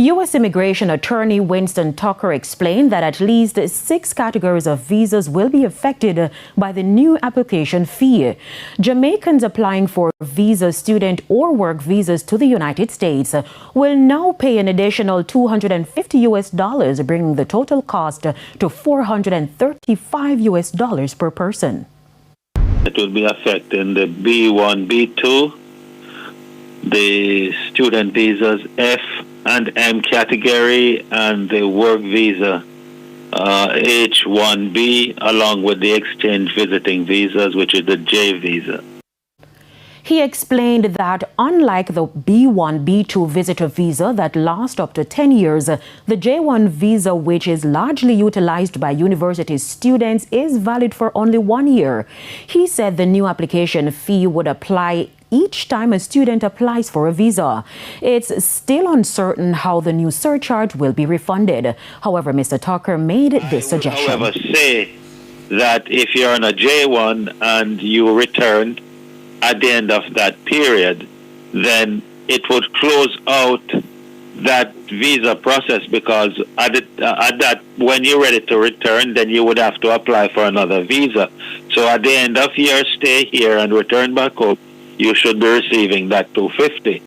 U.S. Immigration Attorney Winston Tucker explained that at least 6 categories of visas will be affected by the new application fee. Jamaicans applying for visa, student or work visas to the United States will now pay an additional $250, bringing the total cost to $435 per person. It will be affecting the B1, B2, the student visas F and M category, and the work visa H1B, along with the exchange visiting visas, which is the J visa. He explained that unlike the B1, B2 visitor visa that lasts up to 10 years, the J1 visa, which is largely utilized by university students, is valid for only 1 year. He said the new application fee would apply each time a student applies for a visa. It's still uncertain how the new surcharge will be refunded. However, Mr. Tucker made this suggestion. However, say that if you're on a J1 and you returned at the end of that period, then it would close out that visa process, because when you're ready to return, then you would have to apply for another visa. So at the end of your stay here and return back home, you should be receiving that $250.